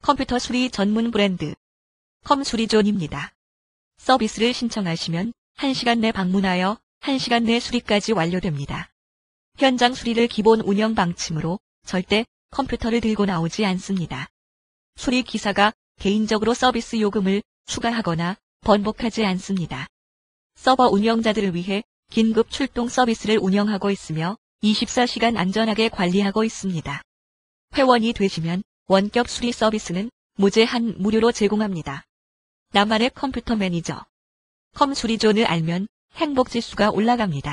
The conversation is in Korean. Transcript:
컴퓨터 수리 전문 브랜드 컴수리존입니다. 서비스를 신청하시면 1시간 내 방문하여 1시간 내 수리까지 완료됩니다. 현장 수리를 기본 운영 방침으로 절대 컴퓨터를 들고 나오지 않습니다. 수리 기사가 개인적으로 서비스 요금을 추가하거나 번복하지 않습니다. 서버 운영자들을 위해 긴급 출동 서비스를 운영하고 있으며 24시간 안전하게 관리하고 있습니다. 회원이 되시면 원격 수리 서비스는 무제한 무료로 제공합니다. 나만의 컴퓨터 매니저 컴수리존을 알면 행복지수가 올라갑니다.